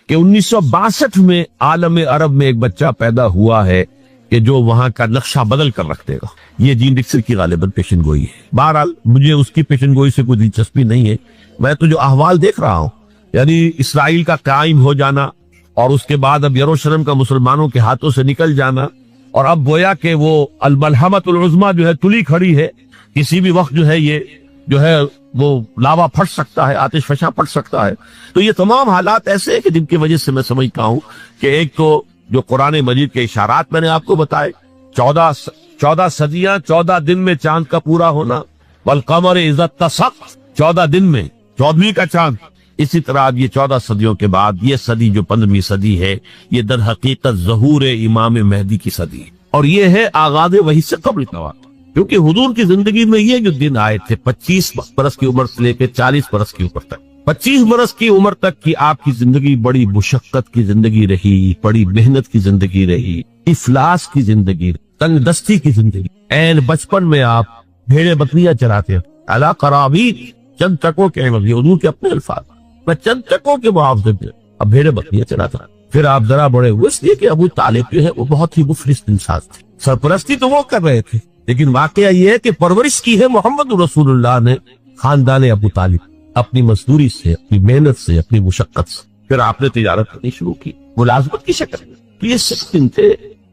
کہ 1962 میں عالم عرب میں ایک بچہ پیدا ہوا ہے کہ جو وہاں کا نقشہ بدل کر رکھ دے گا. یہ جین ڈکسن کی غالباً پیشن گوئی ہے. بہرحال مجھے اس کی پیشن گوئی سے کوئی دلچسپی نہیں ہے. میں تو جو احوال دیکھ رہا ہوں، یعنی اسرائیل کا قائم ہو جانا اور اس کے بعد اب یروشلم کا مسلمانوں کے ہاتھوں سے نکل جانا، اور اب گویا کہ وہ الملحمۃ العظمیٰ جو ہے تلی کھڑی ہے. کسی بھی وقت جو ہے یہ جو ہے وہ لاوا پھٹ سکتا ہے، آتش فشاں پڑ سکتا ہے. تو یہ تمام حالات ایسے ہیں کہ جن کی وجہ سے میں سمجھتا ہوں کہ ایک تو جو قرآن مجید کے اشارات میں نے آپ کو بتائے، 14 صدیاں 14 دن میں چاند کا پورا ہونا، والقمر اذا اتسق، 14 دن میں 14ویں کا چاند. اسی طرح اب یہ 14 صدیوں کے بعد یہ صدی جو 15ویں صدی ہے، یہ در حقیقت ظہور امام مہدی کی صدی ہے، اور یہ ہے آغاز وحی سے قبل کا واقعہ. کیونکہ حضور کی زندگی میں یہ جو دن آئے تھے 25 برس کی عمر سے لے کے 40 برس کی عمر تک، 25 برس کی عمر تک کی آپ کی زندگی بڑی مشقت کی زندگی رہی، بڑی محنت کی زندگی رہی، افلاس کی زندگی، تنگ دستی کی زندگی. این بچپن میں آپ بھیڑے بکریاں چراتے ہیں، علی قرابین، چند ٹکوں کے عوض، یہ حضور کے اپنے الفاظ، میں چند ٹکوں کے معاوضے پہ اب بھیڑے بکریاں چراتا. پھر آپ ذرا بڑے ہوئے، اس لیے کہ ابو طالب جو ہے وہ بہت ہی مفلس انسان تھے. سرپرستی تو وہ کر رہے تھے، لیکن واقعہ یہ ہے کہ پرورش کی ہے محمد رسول اللہ نے خاندان ابو طالب، اپنی مزدوری سے، اپنی محنت سے، اپنی مشقت سے. پھر آپ نے تجارت کرنی شروع کی ملازمت کی شکل میں. یہ سکن تھے.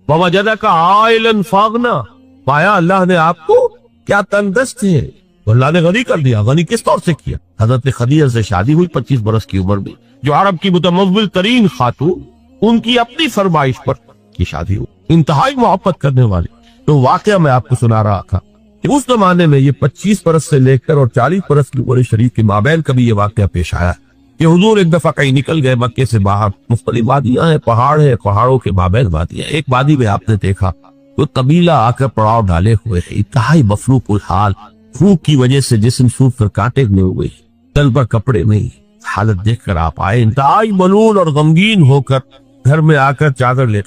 وَوَجَدَكَ عَائِلًا فَأَغْنَىٰ، پایا اللہ نے آپ کو کیا تندرست ہے، اللہ نے غنی کر دیا. غنی کس طور سے کیا؟ حضرت خدیجہ سے شادی ہوئی 25 برس کی عمر میں، جو عرب کی متمول ترین خاتون، ان کی اپنی فرمائش پر کی شادی ہوئی، انتہائی محبت کرنے والی. تو واقعہ میں آپ کو سنا رہا تھا کہ اس زمانے میں یہ 25 برس سے لے کر اور 40 برس کی عمر شریف کے مابین کبھی یہ واقعہ پیش آیا کہ حضور ایک دفعہ کہیں نکل گئے مکے سے باہر. مختلف وادیاں ہیں، پہاڑ ہے، پہاڑوں کے مابین وادیاں. ایک وادی میں آپ نے دیکھا تو قبیلہ آ کر پڑاؤ ڈالے ہوئے ہے، انتہائی مفلوق الحال، بھوک کی وجہ سے جسم سوکھ کر کانٹے گنے ہوئے، تن پر کپڑے نہیں. حالت دیکھ کر آپ آئے انتہائی ملول اور غمگین ہو کر، گھر میں آ کر چادر لے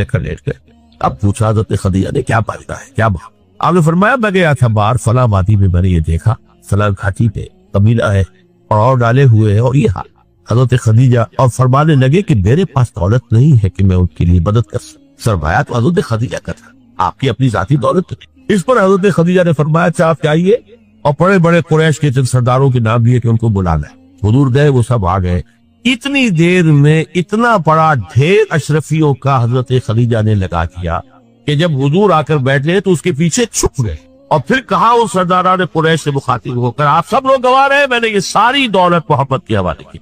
کر لیٹ گئے. اب پوچھا حضرت خدیجہ نے کیا پڑھتا ہے، کیا بات؟ آپ نے فرمایا میں گیا تھا باہر فلاں وادی میں، میں نے یہ دیکھا فلاں گھاٹی پہ قبیلہ ہے، پڑاؤ ڈالے ہوئے ہے، اور یہ حال. حضرت خدیجہ اور فرمانے لگے کہ میرے پاس دولت نہیں ہے کہ میں ان کے لیے مدد کر سکوں. سرمایہ تو حضرت خدیجہ کا تھا، آپ کی اپنی ذاتی دولت نہیں. اس پر حضرت خدیجہ نے فرمایا اچھا آپ چاہیے، اور بڑے بڑے قریش کے چند سرداروں کے نام دیے کہ ان کو بلانا ہے. حضور گئے، وہ سب آ گئے. اتنی دیر میں اتنا بڑا ڈھیر اشرفیوں کا حضرت خدیجہ نے لگا دیا کہ جب حضور آ کر بیٹھ گئے تو اس کے پیچھے چھپ گئے، اور پھر کہا ان سرداران قریش سے مخاطب ہو کر آپ سب لوگ گواہ رہے، میں نے یہ ساری دولت محبت کے حوالے کی،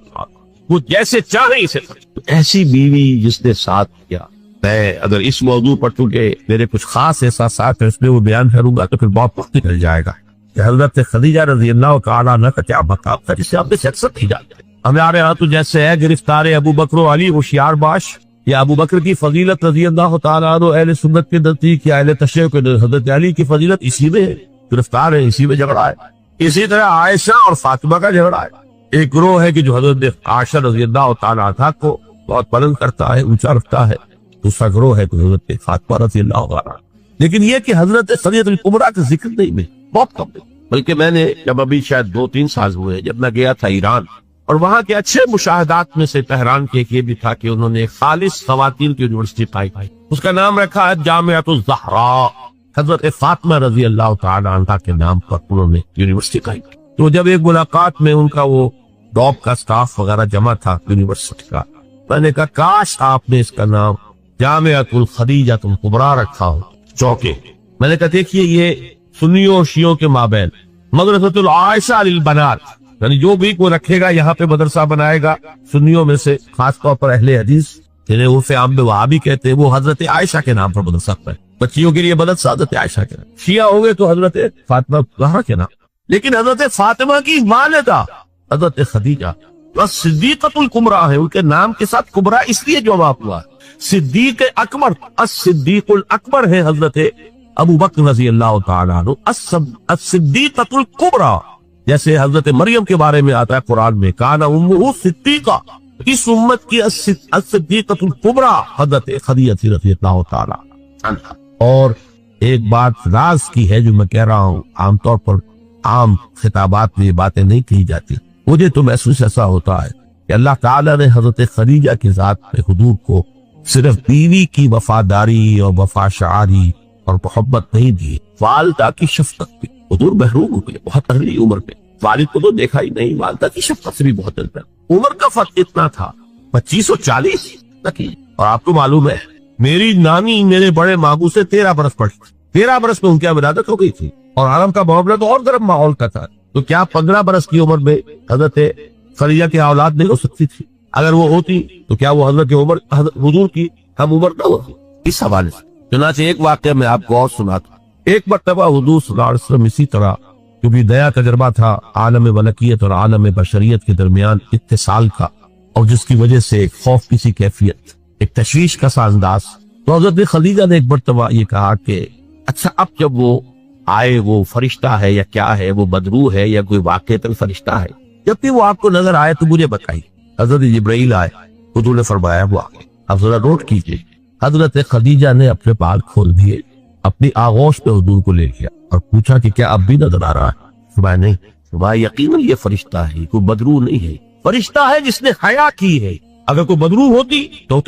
وہ جیسے چاہے اسے. تو ایسی بیوی جس نے ساتھ کیا. میں اگر اس موضوع پر چونکہ میرے کچھ خاص احساسات ہیں اس میں وہ بیان کروں گا تو پھر بہت وقت نکل جائے گا کہ حضرت خدیجہ رضی اللہ تعالیٰ عنہ کا کیا مقام تھا جسے آپ نے سے اکثر نہیں جانتے. ہمارے یہاں تو جیسے ہے گرفتار ابو بکر و علی ہوشیار باش، یا ابو بکر کی فضیلت رضی اللہ تعالیٰ عنہ اہل سنت کے نزدیک، یا اہل تشیع کے حضرت علی کی فضیلت اسی میں ہے، گرفتار ہے، اسی میں جھگڑا ہے. اسی طرح عائشہ اور فاطمہ کا جھگڑا ہے. ایک گروہ ہے کہ جو حضرت عائشہ رضی اللہ تعالیٰ عنہ کو بہت بلند کرتا ہے، اونچا رکھتا ہے. دوسرا گروہ ہے کہ حضرت فاطمہ رضی اللہ عنہ. لیکن یہ کہ حضرت خدیجہ الکبریٰ کا ذکر نہیں میں بہت کم ہے. بلکہ میں نے جب ابھی شاید 2-3 سال ہوئے جب میں گیا تھا ایران، اور وہاں کے اچھے مشاہدات میں سے تہران کے یہ بھی تھا کہ انہوں نے خالص خواتین کی یونیورسٹی پائی، اس کا نام رکھا ہے جامعۃ الزہراء. حضرت فاطمہ رضی اللہ تعالی عنہا کے نام پر انہوں نے یونیورسٹی پائی. تو جب ایک ملاقات میں ان کا وہ ڈاپ کا سٹاف وغیرہ جمع تھا یونیورسٹی کا، میں نے کہا کاش آپ نے اس کا نام جامعۃ الخدیجہ الکبریٰ رکھا ہو چوکے. میں نے کہا دیکھیے یہ سنیوں اور شیعوں کے مابین مدرسۃ العائشہ للبنات، یعنی جو بھی کوئی رکھے گا یہاں پہ مدرسہ بنائے گا سنیوں میں سے، خاص طور پر اہل حدیث جنہیں عرف عام میں وہابی کہتے ہیں، وہ حضرت عائشہ کے نام پر مدرسہ پڑھے. بچیوں کے لیے مدرسہ حضرت عائشہ کے نام، شیعہ ہو گئے تو حضرت فاطمہ زہرا کے نام. لیکن حضرت فاطمہ کی والدہ حضرت خدیجہ صدیقۃ الکبریٰ ہے، ان کے نام کے ساتھ کبریٰ اس لیے جواب ہوا. صدیق اکبر، الصدیق الاکبر ہے حضرت ابو بکر رضی اللہ تعالیٰ عنہ. الصدیقۃ الکبریٰ جیسے حضرت مریم کے بارے میں آتا ہے قرآن میں کانا امہ صدیقہ، اس امت کی الصدیقۃ الکبریٰ حضرت خدیجہ رضی اللہ تعالیٰ عنہ. اور ایک بات راز کی ہے جو میں کہہ رہا ہوں، عام طور پر عام خطابات میں یہ باتیں نہیں کہی جاتی. مجھے تو محسوس ایسا ہوتا ہے کہ کہ اللہ تعالیٰ نے حضرت خدیجہ کی ذات میں حضور کو صرف بیوی کی وفاداری اور وفا شعاری اور محبت نہیں دی، والدہ کی شفقت بھی۔ حضور محروم ہوئے بہت ارلی عمر میں، والد کو تو دیکھا ہی نہیں، والدہ کی شفقت سے بھی بہت ڈرتا۔ عمر کا فرق اتنا تھا 25 اور 40 تک ہی۔ اور آپ کو معلوم ہے میری نانی میرے بڑے ماموں سے 13 برس پڑھی، 13 برس میں ان کی ولادت ہو گئی تھی، اور عالم کا معاملہ تو اور گرم ماحول کا تھا۔ تو کیا 15 برس کی عمر میں حضرت خدیجہ کی اولاد نہیں ہو سکتی تھی؟ اگر وہ ہوتی تو کیا وہ حضرت عمر حضور کی ہم عمر نہ ہوتی؟ اس حوالے سے چنانچہ ایک واقعہ میں آپ کو اور سناتا ہوں۔ ایک مرتبہ حضور صلی اللہ علیہ وسلم اسی طرح جو بھی نیا تجربہ تھا عالم ملکیت اور عالم بشریت کے درمیان اتصال کا، اور جس کی وجہ سے ایک خوف کی سی کیفیت، ایک تشویش کا سا انداز، تو حضرت خدیجہ نے ایک مرتبہ یہ کہا کہ اچھا اب جب وہ آئے وہ فرشتہ ہے یا کیا ہے، وہ بدرو ہے یا کوئی واقعتاً فرشتہ ہے، جب بھی وہ آپ کو نظر آئے تو مجھے بتائیے۔ حضرت جبرائیل آئے، حضور نے فرمایا وہ آگے، اب ذرا نوٹ کیجئے، حضرت خدیجہ نے اپنے بال کھول دیے، اپنی آغوش پہ حضور کو لے لیا اور پوچھا کہ کیا اب بھی نظر آ رہا ہے؟ فرمایا نہیں۔ فرمایا یقیناً یہ فرشتہ ہے، کوئی بدرو نہیں ہے، فرشتہ ہے جس نے حیا کی ہے، اگر کوئی بدرو ہوتی تو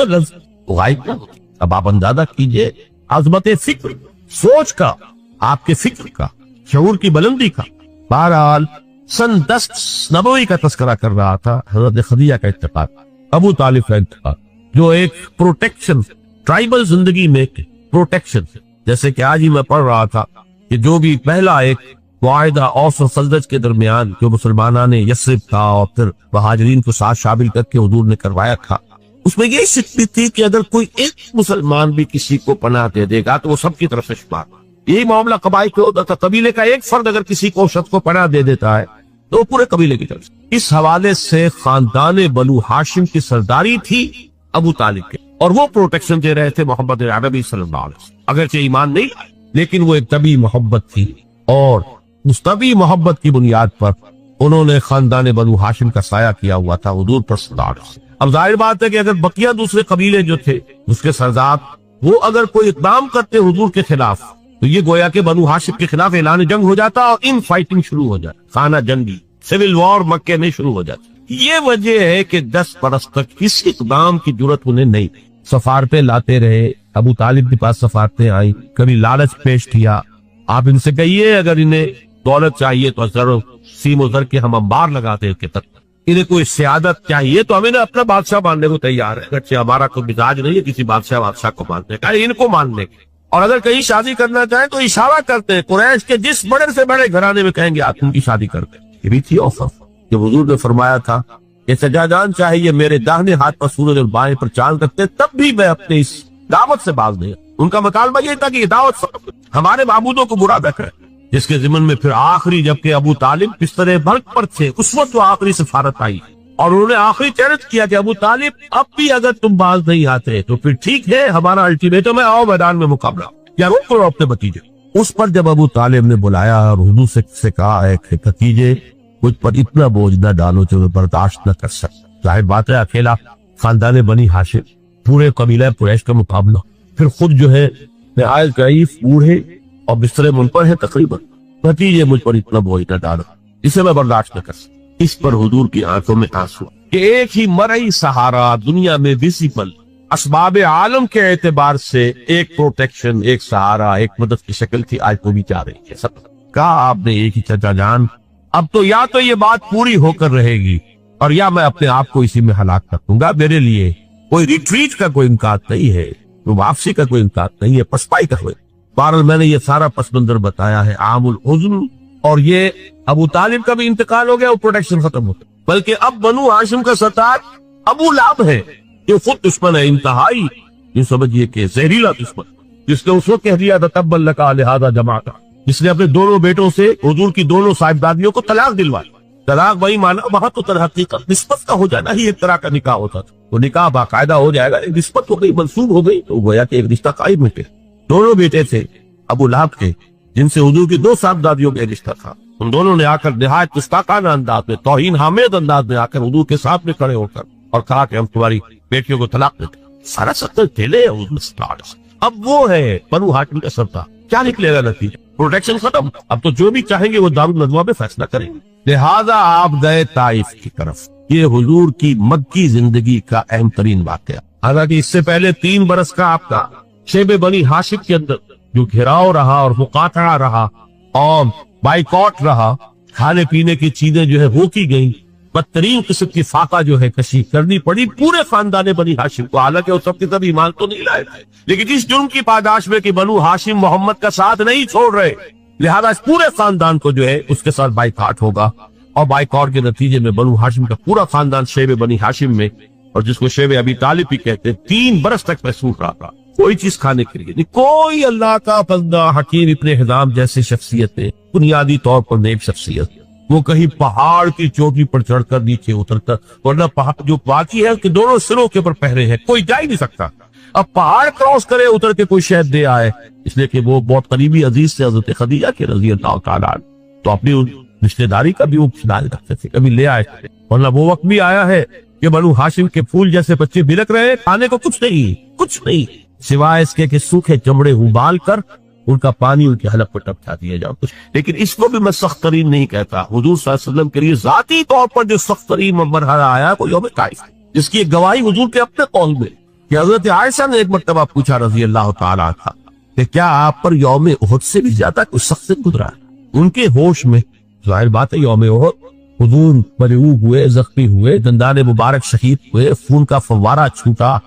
غائب نہ ہوتی۔ اب آپ اندازہ کیجئے عظمت فکر، سوچ کا، آپ کے فکر کا، شعور کی بلندی کا۔ بہرحال سن 10 نبوی کا تذکرہ کر رہا تھا، حضرت خدیجہ کا انتقال، ابو طالب کا انتقال، جو ایک پروٹیکشن، ٹرائبل زندگی میں پروٹیکشن، جیسے کہ آج ہی میں پڑھ رہا تھا کہ جو بھی پہلا ایک معاہدہ اوس و خزرج کے درمیان جو مسلمانوں نے یثرب کا اور پھر مہاجرین کو ساتھ شامل کر کے حضور نے کروایا تھا، اس میں یہ شرط بھی تھی کہ اگر کوئی ایک مسلمان بھی کسی کو پناہ دے دے گا تو وہ سب کی طرف سے شمار۔ یہی معاملہ قبائل پہ ہوتا تھا، قبیلے کا ایک فرد اگر کسی کو شخص کو پناہ دے دیتا ہے تو وہ پورے قبیلے کی طرف سے۔ اس حوالے سے خاندان بنو ہاشم کی سرداری تھی ابو طالب کے، اور وہ پروٹیکشن دے رہے تھے محمد عربی صلی اللہ علیہ وسلم۔ اگرچہ ایمان نہیں لیکن وہ ایک طبی محبت تھی، اور اس طبی محبت کی بنیاد پر انہوں نے خاندان بنو ہاشم کا سایہ کیا ہوا تھا حضور پر صلی اللہ علیہ وسلم۔ اب ظاہر بات ہے کہ اگر بقیہ دوسرے قبیلے جو تھے اس کے سردار وہ اگر کوئی اقدام کرتے حضور کے خلاف تو یہ گویا کہ بنو ہاشم کے خلاف اعلان جنگ ہو جاتا اور ان فائٹنگ شروع ہو جاتا، خانہ جنگی، سیول وار مکے میں شروع ہو جاتی۔ یہ وجہ ہے کہ 10 برس تک کس اقدام کی جرت انہیں نہیں۔ سفارتیں لاتے رہے، ابو طالب کے پاس سفارتیں آئیں، کبھی لالچ پیش کیا، آپ ان سے کہیے اگر انہیں دولت چاہیے تو سیم و زر کے ہم انبار لگاتے ہیں کہ تک، انہیں کوئی سیادت چاہیے تو ہمیں اپنا بادشاہ ماننے کو تیار ہے، اگرچہ ہمارا کوئی مزاج نہیں ہے کسی بادشاہ کو ماننے کا، ان کو ماننے کے۔ اور اگر کہیں شادی کرنا چاہیں تو اشارہ کرتے ہیں قریش کے جس بڑے سے بڑے گھرانے میں کہیں گے آپ ان کی شادی کرتے ہیں۔ یہ بھی تھی آفر کہ حضور نے فرمایا تھا کہ سجادان چاہیے میرے داہنے ہاتھ پر سورج اور بائیں پر چاند رکھتے تب بھی میں اپنے اس دعوت سے باز نہیں۔ ان کا مطالبہ یہ تھا کہ یہ دعوت ہمارے معبودوں کو برا نہ کرے، جس کے ضمن میں پھر آخری جبکہ ابو طالب بستر مرگ پر تھے اس وقت وہ آخری سفارت آئی اور انہوں نے آخری چیلنج کیا کہ ابو طالب اب بھی اگر تم باز نہیں آتے تو پھر ٹھیک ہے، ہمارا الٹیمیٹم ہے، آؤ میدان میں مقابلہ یا روک کرو اپنے بتیجے۔ اس پر جب ابو طالب نے بلایا اور حضور سے کہا ہے کہ بتیجے مجھ پر اتنا بوجھ نہ ڈالو جو میں برداشت نہ کر سکتا، ظاہر بات ہے اکیلا خاندان بنی ہاشم، پورے قبیلہ قریش کا مقابلہ، پھر خود جو ہے نہایت ضعیف بوڑھے اور بستر منپر ہے تقریباً، بھتیجے مجھ پر اتنا بوجھ نہ ڈالو، اسے میں برداشت نہ کر سکتا۔ اس پر حضور کی آنکھوں میں آنسو کہ ایک ہی مرئی سہارا دنیا میں ویزیبل اسباب عالم کے اعتبار سے ایک پروٹیکشن، ایک سہارا، ایک مدد کی شکل تھی، آج وہ بھی جا رہی ہے۔ سب کہا آپ نے ایک ہی چچا جان، اب تو یا تو یہ بات پوری ہو کر رہے گی اور یا میں اپنے آپ کو اسی میں ہلاک کر دوں گا۔ میرے لیے کوئی ریٹریٹ کا کوئی امکان نہیں ہے، کوئی واپسی کا کوئی امکان نہیں ہے، پسپائی کا کوئی۔ بہرحال میں نے یہ سارا پس منظر بتایا ہے عام الحزن، اور یہ ابو طالب کا بھی انتقال ہو گیا اور پروٹیکشن ختم ہو گیا، بلکہ اب بنو ہاشم کا سردار ابو لہب ہے جو خود دشمن ہے انتہائی، یہ سمجھیے کہ زہریلا دشمن، جس نے اس وقت کہہ دیا تھا تب لکا لہذا جماعتا، جس نے اپنے دونوں بیٹوں سے حضور کی دونوں صاحبزادیوں کو طلاق دلوائی۔ طلاق وہی مانا وہاں تو در حقیقت نسبت کا ہو جانا ہی ایک طرح کا نکاح ہوتا تھا، تو نکاح باقاعدہ ہو جائے گا، ایک نسبت ہو گئی، منسوب ہو گئی، تو گویا کہ ایک رشتہ قائم ہو گیا۔ دونوں بیٹے تھے ابو لہب کے جن سے حضور کی 2 صاحبزادیوں کا رشتہ تھا، ان دونوں نے آ کر نہایت گستاخانہ انداز میں، توہین آمیز انداز میں آ کر حضور کے سامنے کھڑے ہو کر اور کہا کہ ہم تمہاری بیٹیوں کو طلاق دیتے ہیں۔ سارا ستر ٹھیلے حضور صلی اللہ علیہ وسلم۔ اب وہ ہے بنو ہاشم کا سردار، کیا نکلے گا نتیجہ؟ پروٹیکشن ختم، اب تو جو بھی چاہیں گے وہ دارالندوا میں فیصلہ کریں گے۔ لہذا آپ گئے طائف کی طرف. یہ حضور کی مکی زندگی کا اہم ترین واقعہ. حالانکہ اس سے پہلے 3 برس کا آپ کا شیب بنی ہاشم کے اندر جو گھراؤ رہا اور مقاطعہ رہا اور بائیکاٹ رہا، کھانے پینے کی چیزیں جو ہے روکی گئیں، بدترین قسم کی فاقہ جو ہے کشی کرنی پڑی پورے خاندان بنی ہاشم کو. حالانکہ وہ سب کے سب ایمان تو نہیں لائے تھے، لیکن اس جرم کی پاداش میں کہ بنو ہاشم محمد کا ساتھ نہیں چھوڑ رہے، لہذا اس پورے خاندان کو جو ہے اس کے ساتھ بائیکاٹ ہوگا. اور بائیکاٹ کے نتیجے میں بنو ہاشم کا پورا خاندان شیب بنی ہاشم میں، اور جس کو شیب ابی طالب بھی کہتے ہیں، 3 برس تک محسوس رہا تھا کوئی چیز کھانے کے لیے نہیں. کوئی اللہ کا بندہ حکیم ابن حزام جیسے شخصیت ہے، بنیادی طور پر نیک شخصیت، وہ کہیں پہاڑ کی چوٹی پر چڑھ کر نیچے اتر کر، ورنہ پہاڑ جو باقی ہے اس کے دونوں سروں کے اوپر پہرے ہیں، کوئی جا ہی نہیں سکتا. اب پہاڑ کراس کرے اتر کے کوئی شہد دے آئے، اس لیے کہ وہ بہت قریبی عزیز سے حضرت خدیجہ کے رضی اللہ تعالیٰ عنہ، تو اپنی رشتہ داری کا بھی وہ خیال رکھتے تھے، کبھی لے آئے تھے. ورنہ وہ وقت بھی آیا ہے کہ بنو ہاشم کے پھول جیسے بچے بلک رہے ہیں، کھانے کو کچھ نہیں سوائے اس کے کہ سوکھے چمڑے ابال کر ان کا پانی ان کے حلق پر ٹپکا دیا جاؤ کچھ. لیکن اس کو بھی میں سخت ترین نہیں کہتا. حضور صلی اللہ علیہ وسلم کے لیے ذاتی طور پر جو سخت ترین مرحلہ آیا وہ یوم طائف، جس کی ایک گواہی حضور کے اپنے قول میں کہ حضرت عائشہ نے ایک مرتبہ پوچھا رضی اللہ تعالیٰ عنہا کہ کیا آپ پر یوم احد سے بھی زیادہ کوئی سخت دن گزرا ہے؟ ان کے ہوش میں ظاہر بات ہے یوم احد حضور مرعوب ہوئے، زخمی ہوئے، دندان مبارک شہید ہوئے، خون کا فوارہ چھوٹا،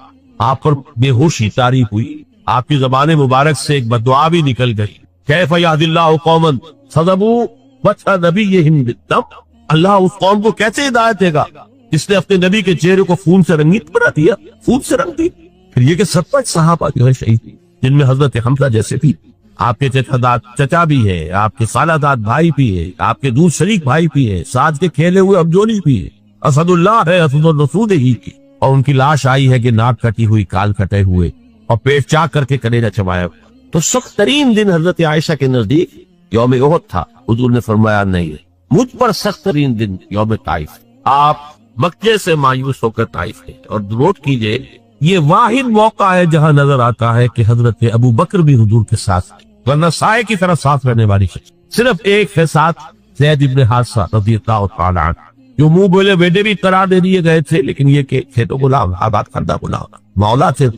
آپ پر بے ہوشی طاری ہوئی، آپ کی زبان مبارک سے ایک بددعا بھی نکل گئی. کیف یہد اللہ قوما صدبوا وجہ نبیہم بالدم، اللہ اس قوم کو کیسے ہدایت دے گا جس نے اپنے نبی کے چہرے کو خون سے رنگیت بنا دیا، خون سے رنگ دی. پھر یہ کہ 70 صحابہ جو ہے شہید، جن میں حضرت حمزہ جیسے بھی، آپ کے چچا بھی ہے، آپ کے خالہ داد بھائی بھی ہے، آپ کے دور شریک بھائی بھی ہے، ساتھ کے کھیلے ہوئے ابجولی بھی ہے، اسد اللہ ہے، اسد الرسول ہی کی، اور ان کی لاش آئی ہے کہ ناک کٹی ہوئی، کال کٹے ہوئے اور پیٹ چاک کر کے کلیجہ چبایا ہوا. تو سخت ترین دن حضرت عائشہ کے نزدیک یوم احد تھا. حضور نے فرمایا نہیں، مجھ پر سخت ترین دن یوم طائف. آپ مکے سے مایوس ہو کر طائف گئے، اور نوٹ کیجئے یہ واحد موقع ہے جہاں نظر آتا ہے کہ حضرت ابو بکر بھی حضور کے ساتھ، ورنہ سائے کی طرح ساتھ رہنے والی شخص صرف ایک ہے ساتھ، زید ابن حارثہ رضی اللہ تعالیٰ عنہ، جو منہ بولے بیٹے بھی قرار دے دیے گئے تھے، لیکن یہ کہ تھے تو غلام، آباد کردہ غلام، مولا تھے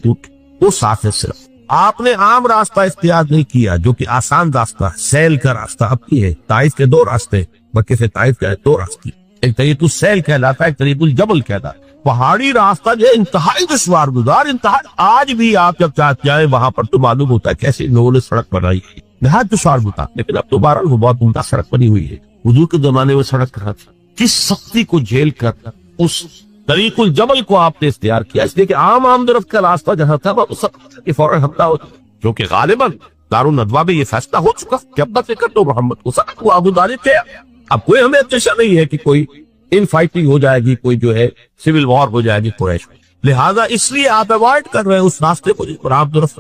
وہ ساتھ ہے. صرف آپ نے عام راستہ اختیار نہیں کیا جو کہ آسان راستہ ہے، سیل کا راستہ. اب کی ہے طائف کے 2 راستے، مکے سے طائف کے 2 راستے، ایک طریق السیل کہلاتا ہے، ایک طریق الجبل کہلاتا ہے. پہاڑی راستہ جو انتہائی دشوار گزار، انتہائی، آج بھی آپ جب چاہتے جائیں وہاں پر تو معلوم ہوتا ہے کیسے لوگوں نے سڑک بنائی ہے، نہایت دشوار گزار. لیکن اب دوبارہ وہ بہت عمدہ سڑک بنی ہوئی ہے. حضور کے زمانے میں سڑک کہاں تھی؟ کس سختی کو جھیل کر اس طریق الجبل کو آپ نے اختیار کیا، اس لیے کہ عام درخت کا راستہ جہاں تھا وہ سب کے فوراً حملہ ہوتا، جو کہ غالباً دارالندوہ میں یہ فیصلہ ہو چکا کہ اب تک تو محمد کو سب کو ابو طالب تھے. اب کوئی ہمیں اندیشہ نہیں ہے کہ کوئی ان فائٹنگ ہو جائے گی، کوئی جو ہے سول وار ہو جائے گی قریش میں. لہذا اس لیے آپ اوائڈ کر رہے ہیں اس راستے کو جس پر آپ درست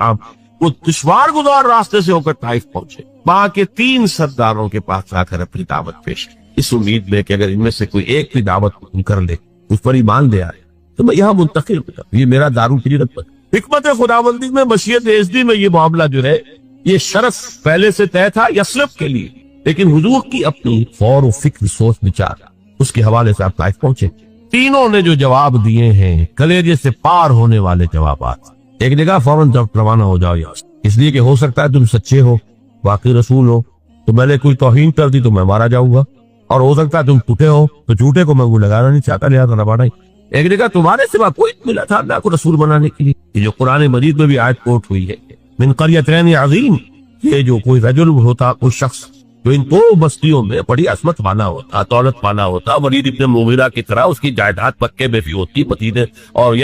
وہ دشوار گزار راستے سے ہو کر طائف پہنچے. وہاں کے 3 سرداروں کے پاس جا کر اپنی دعوت پیش کی، اس امید میں کہ اگر ان میں سے کوئی ایک بھی دعوت قبول کر لے، اس پر ایمان لے آئے تو میں یہاں منتقل ہو جاؤں. یہ میرا دارالحجرت پر حکمت خداوندی میں، مشیت ازدی میں یہ معاملہ جو ہے یہ شرف پہلے سے طے تھا یثرب کے لیے، لیکن حضور کی اپنی غور و فکر، سوچ بچار، اس کے حوالے سے آپ طائف پہنچے. تینوں نے جو جواب دیے ہیں کلیجے سے پار ہونے والے جوابات. ایک جگہ فوراً جب روانہ ہو جاؤ یہاں، اس لیے کہ ہو سکتا ہے تم سچے ہو، واقعی رسول ہو، تو میں نے کوئی توہین کر دی تو میں مارا جاؤں گا، اور ہو سکتا ہے تم ٹوٹے ہو تو جھوٹے کو میں وہ لگانا نہیں چاہتا، لہٰذا روانہ ہی. ایک جگہ تمہارے سوا کوئی ملا تھا اللہ کو رسول بنانے کے لیے، یہ جو قرآن مجید میں بھی آیت کوٹ ہوئی ہے، من قریتین عظیم، یہ جو کوئی رجل ہوتا، کوئی شخص جو ان 2 بستیوں میں بڑی عظمت والا ہوتا، دولت والا ہوتا، ولید ابن مغیرہ کی طرح اس کی جائیداد مکے میں بھی ہوتی، مدینے اور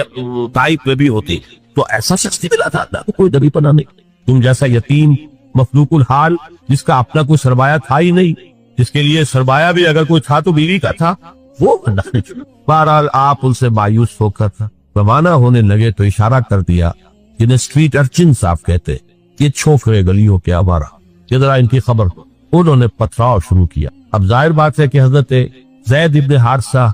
طائف میں بھی ہوتی، تو ایسا شخص نہیں ملا تھا اللہ کو کوئی نبی بنانے. تم جیسا یتیم مفلوق الحال جس کا اپنا کوئی سرمایہ تھا ہی نہیں، جس کے لیے سرمایہ بھی اگر کوئی تھا تو بیوی کا تھا، وہ اللہ نے چنا. بہرحال آپ ان سے مایوس ہو کر روانہ ہونے لگے تو اشارہ کر دیا، جنہیں اسٹریٹ ارچن صاحب کہتے، یہ چھوکرے گلیوں کے آوارہ، یہ ذرا ان کی خبر کو. انہوں نے پتھراؤ شروع کیا. اب ظاہر بات ہے کہ حضرت زید ابن حارثہ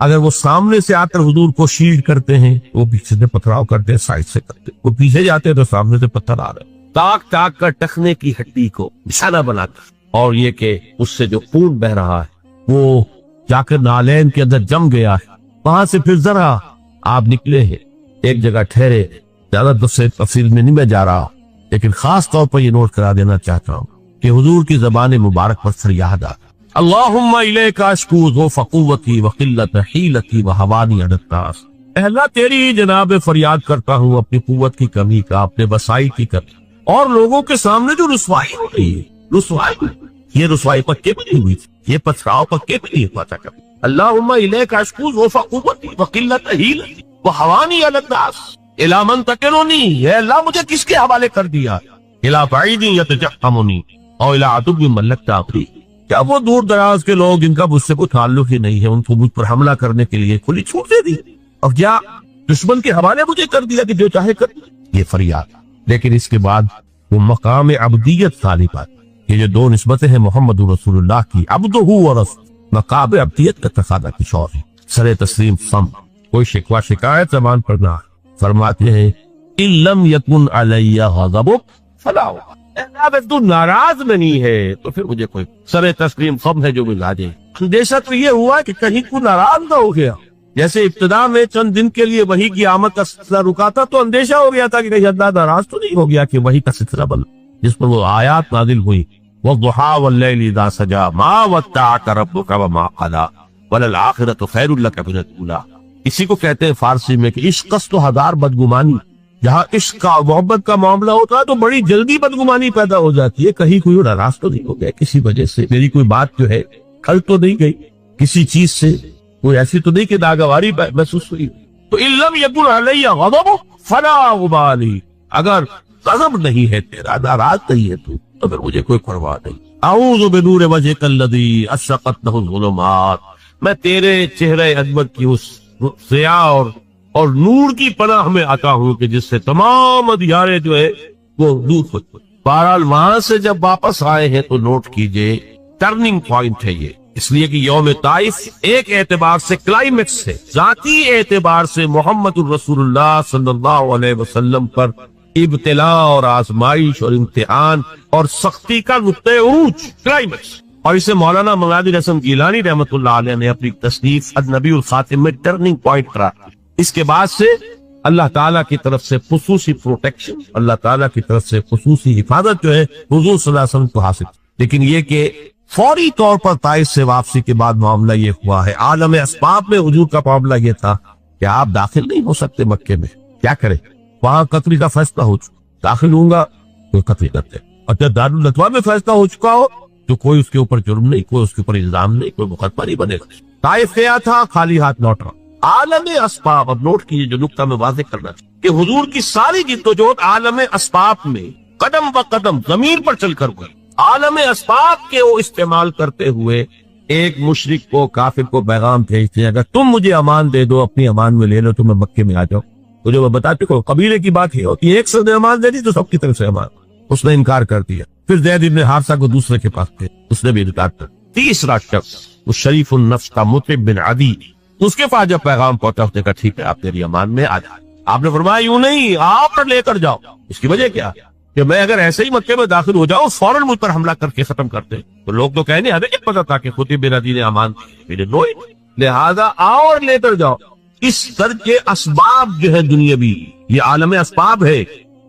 اگر وہ سامنے سے آ کر حضور کو شیلڈ کرتے ہیں، وہ پیچھے سے پتھراؤ کرتے ہیں، سائڈ سے کرتے، وہ پیچھے جاتے ہیں تو سامنے سے پتھر آ رہے، تاک تاک کر ٹخنے کی ہڈی کو نشانہ بنا کر، اور یہ کہ اس سے جو خون بہ رہا ہے وہ جا کر نالین کے اندر جم گیا ہے. وہاں سے پھر ذرا آپ نکلے ہیں, ایک جگہ ٹھہرے. زیادہ تفصیل میں نہیں میں جا رہا ہوں, لیکن خاص طور پر یہ نوٹ کرا دینا چاہتا ہوں کہ حضور کی زبان مبارک پر فریاد آ, اللہم الیک اشکو ضعف قوتی وقلت حیلتی وہوانی علی الناس. اے اللہ تیری جناب فریاد کرتا ہوں اپنی قوت کی کمی کا, اپنے وسائل کی کمی, اور لوگوں کے سامنے جو رسوائی ہو رہی ہے. رسوائی, یہ رسوائی پکے بھی نہیں ہوئی تھی, یہ پتھراؤ پکے بھی نہیں ہوا تھا کبھی. اللہم الیک اشکو ضعف قوتی وقلت حیلتی وہوانی علی الناس. الی من تکلنی, اے اللہ مجھے کس کے حوالے کر دیا. الی بعید یتجہمنی اور الی عدو ملکت امری. کیا وہ دور دراز کے لوگ جن کا مجھ سے کوئی تعلق ہی نہیں ہے, ان کو مجھ پر حملہ کرنے کے لیے کھلی چھوٹ دے دی, اور کیا دشمن کے حوالے مجھے کر دیا کہ جو چاہے کر. یہ فریاد. لیکن اس کے بعد وہ مقام عبدیت طالبات, یہ جو دو نسبتیں ہیں محمد رسول اللہ کی, عبدہ و رسول, مقام عبدیت کا تقاضا کچھ اور ہے. سر تسلیم سم, کوئی شکوہ شکایت زبان پر نہ. فرماتے ہیں ان لم یکن علی غضب فلا, اگر تو ناراض نہیں ہے تو پھر مجھے کوئی سر تسلیم خم ہے جو ملا دے. اندیشہ تو یہ ہوا کہ کہیں کو ناراض نہ ہو گیا. جیسے ابتدا میں چند دن کے لیے وحی کی آمد کا سلسلہ رکا تھا تو اندیشہ ہو گیا تھا کہ کہیں اللہ ناراض تو نہیں ہو گیا کہ وحی کا سلسلہ بن جس پر وہ آیات نازل ہوئی, وَالضُّحَىٰ وَاللَّيْلِ إِذَا سَجَىٰ مَا وَدَّعَكَ رَبُّكَ وَمَا قَلَىٰ وَلَلْآخِرَةُ خَيْرٌ لَكَ مِنَ الْأُولَىٰ. اسی کو کہتے ہیں فارسی میں کہ عشق است تو ہزار بدگمانی. جہاں عشق کا محبت کا معاملہ ہوتا ہے تو بڑی جلدی بدگمانی پیدا ہو جاتی ہے. کہیں کوئی ناراض تو نہیں ہو گیا کسی وجہ سے, میری کوئی بات جو ہے کھل تو نہیں گئی, کسی چیز سے کوئی ایسی تو نہیں کہ ناگواری محسوس ہوئی. تو ان لم یکن علی غضب فلا ابالی, اگر غضب نہیں ہے تیرا, ناراض نہیں ہے تو پھر مجھے کوئی پرواہ نہیں. اعوذ بنور وجهک الذی اشرقت له الظلمات, میں تیرے چہرے عظمت کی اس ضیاء اور نور کی پناہ میں آتا ہوں کہ جس سے تمام اندھیارے جو ہے وہ دور ہو. بہرحال وہاں سے جب واپس آئے ہیں تو نوٹ کیجئے ٹرننگ پوائنٹ ہے یہ, اس لیے کہ یوم طائف ایک اعتبار سے کلائمیکس ہے, ذاتی اعتبار سے محمد الرسول اللہ صلی اللہ علیہ وسلم پر ابتلاء اور آزمائش اور امتحان اور سختی کا نقطہ عروج, کلائمیکس. اور اسے مولانا منادر حسن گیلانی رحمۃ اللہ علیہ نے اپنی تصنیف النبی الخاتم میں ٹرننگ پوائنٹ قرار دیا. اس کے بعد سے اللہ تعالیٰ کی طرف سے خصوصی پروٹیکشن, اللہ تعالیٰ کی طرف سے خصوصی حفاظت جو ہے حضور صلی اللہ علیہ وسلم کو حاصل. لیکن یہ کہ فوری طور پر طائف سے واپسی کے بعد معاملہ یہ ہوا ہے. عالم اسباب میں حضور کا معاملہ یہ تھا کہ آپ داخل نہیں ہو سکتے مکے میں, کیا کریں, وہاں قتل کا فیصلہ ہو چکا, داخل ہوں گا تو قتل کرتے. اور جب دارالندوا میں فیصلہ ہو چکا ہو تو کوئی اس کے اوپر جرم نہیں, کوئی اس کے اوپر الزام نہیں, کوئی مقدمہ نہیں بنے گا. طائف گیا تھا خالی ہاتھ لوٹا. عالم اسباب, اب نوٹ کیجیے جو نقطہ میں واضح کرنا کہ حضور کی ساری جدوجہد عالم اسباب میں قدم بہ قدم زمین پر چل کر ہوئی. عالم اسباب کے وہ استعمال کرتے ہوئے ایک مشرک کو, کافر کو پیغام بھیجتے ہیں, اگر تم مجھے امان دے دو, اپنی امان میں لے لو تو میں مکے میں آ جاؤں. تو جو میں بتا چکا قبیلے کی بات یہ ہوتی ہے, ایک سے امان دے دی تو سب کی طرف سے امان. اس نے انکار کر دیا. پھر زید ابن حارثہ کو دوسرے کے پاس تھے, اس نے بھی انکار کر. تیسرا شخص اس شریف النفس کا مطعم بن عدی, اس کے پاس جب پیغام پہنچا اس نے کہا ٹھیک ہے آپ میری امان میں آ جائیں. آپ نے فرمایا یوں نہیں, آپ لے کر جاؤ. اس کی وجہ کیا کہ میں اگر ایسے ہی مکے میں داخل ہو جاؤں فوراً مجھ پر حملہ کر کے ختم کرتے تو لوگ تو کہنے ہمیں کیا پتا تھا کہ خود بن عدی نے امان دی, لہذا آؤ اور لے کر جاؤ. اس طرح کے اسباب جو ہے دنیاوی, یہ عالم اسباب ہے,